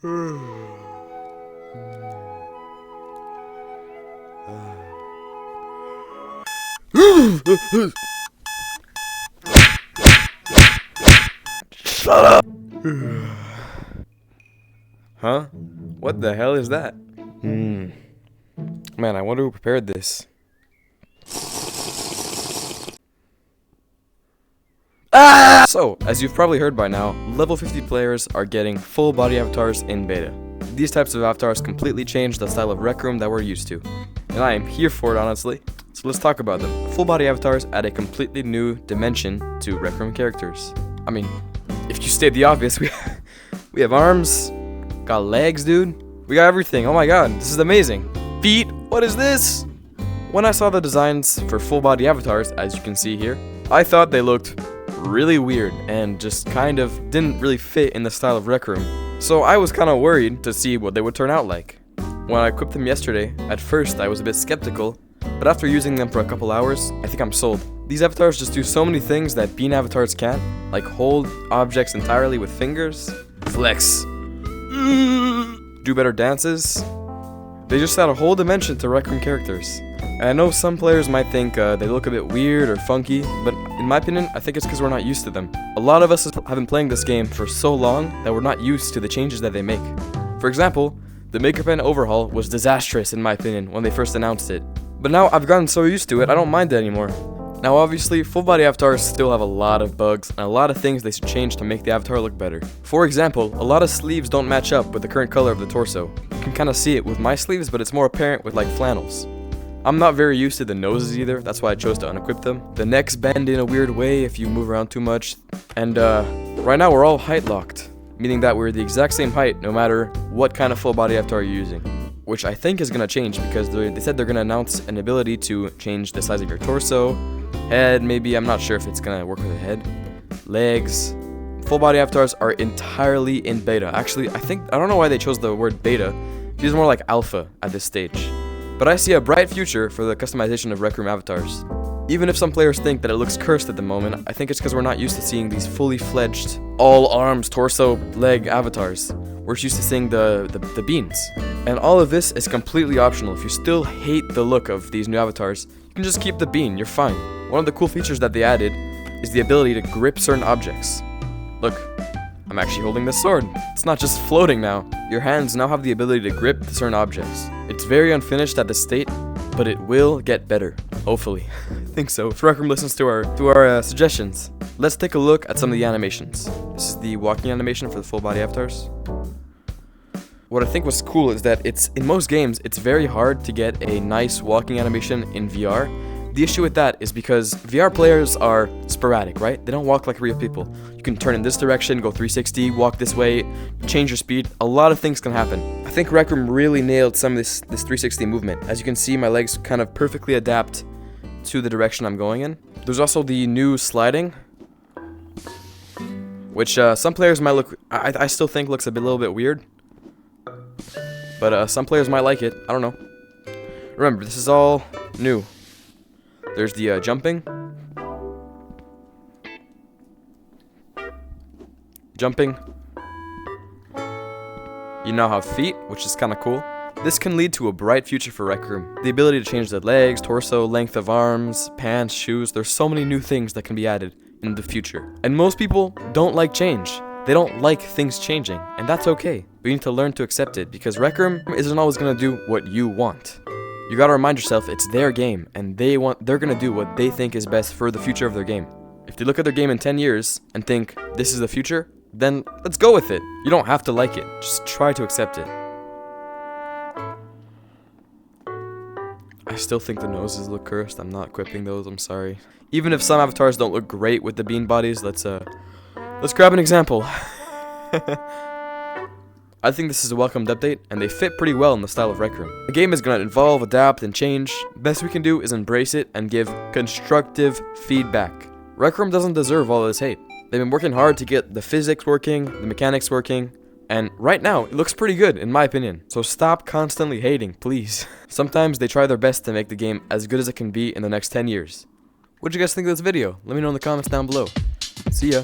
Shut up! Huh? What the hell is that? Man, I wonder who prepared this. Ah! So, as you've probably heard by now, level 50 players are getting full body avatars in beta. These types of avatars completely change the style of Rec Room that we're used to. And I am here for it, honestly. So let's talk about them. Full body avatars add a completely new dimension to Rec Room characters. I mean, if you state the obvious, we have arms, got legs, dude. We got everything. Oh my god, this is amazing. Feet, what is this? When I saw the designs for full body avatars, as you can see here, I thought they looked really weird and just kind of didn't really fit in the style of Rec Room. So I was kind of worried to see what they would turn out like. When I equipped them yesterday, at first I was a bit skeptical, but after using them for a couple hours, I think I'm sold. These avatars just do so many things that Bean avatars can't, like hold objects entirely with fingers, flex, do better dances. They just add a whole dimension to Rec Room characters. And I know some players might think they look a bit weird or funky, but in my opinion, I think it's because we're not used to them. A lot of us have been playing this game for so long that we're not used to the changes that they make. For example, the Maker Pen overhaul was disastrous in my opinion when they first announced it. But now I've gotten so used to it, I don't mind it anymore. Now obviously, full body avatars still have a lot of bugs and a lot of things they should change to make the avatar look better. For example, a lot of sleeves don't match up with the current color of the torso. You can kind of see it with my sleeves, but it's more apparent with like flannels. I'm not very used to the noses either, that's why I chose to unequip them. The necks bend in a weird way if you move around too much. And right now we're all height locked, meaning that we're the exact same height no matter what kind of full body avatar you're using. Which I think is going to change because they said they're going to announce an ability to change the size of your torso, head maybe, I'm not sure if it's going to work with the head, legs. Full body avatars are entirely in beta. Actually, I don't know why they chose the word beta. It feels more like alpha at this stage. But I see a bright future for the customization of Rec Room avatars. Even if some players think that it looks cursed at the moment, I think it's because we're not used to seeing these fully fledged, all arms, torso, leg avatars. We're used to seeing the beans. And all of this is completely optional. If you still hate the look of these new avatars, you can just keep the bean, you're fine. One of the cool features that they added is the ability to grip certain objects. Look, I'm actually holding this sword. It's not just floating now. Your hands now have the ability to grip certain objects. It's very unfinished at this state, but it will get better. Hopefully. I think so. If Rec Room listens to our suggestions. Let's take a look at some of the animations. This is the walking animation for the full body avatars. What I think was cool is that in most games, it's very hard to get a nice walking animation in VR. The issue with that is because VR players are sporadic, right? They don't walk like real people. You can turn in this direction, go 360, walk this way, change your speed. A lot of things can happen. I think Rec Room really nailed some of this 360 movement. As you can see, my legs kind of perfectly adapt to the direction I'm going in. There's also the new sliding, which some players might look, I still think looks a little bit weird. But some players might like it, I don't know. Remember, this is all new. There's the jumping. Jumping. You now have feet, which is kind of cool. This can lead to a bright future for Rec Room. The ability to change the legs, torso, length of arms, pants, shoes. There's so many new things that can be added in the future. And most people don't like change. They don't like things changing, and that's okay. We need to learn to accept it, because Rec Room isn't always going to do what you want. You gotta remind yourself it's their game, and they're gonna do what they think is best for the future of their game. If they look at their game in 10 years and think this is the future, then let's go with it. You don't have to like it, just try to accept it. I still think the noses look cursed. I'm not equipping those, I'm sorry. Even if some avatars don't look great with the bean bodies, let's grab an example. I think this is a welcomed update, and they fit pretty well in the style of Rec Room. The game is going to evolve, adapt, and change. Best we can do is embrace it and give constructive feedback. Rec Room doesn't deserve all this hate. They've been working hard to get the physics working, the mechanics working, and right now, it looks pretty good, in my opinion. So stop constantly hating, please. Sometimes they try their best to make the game as good as it can be in the next 10 years. What did you guys think of this video? Let me know in the comments down below. See ya.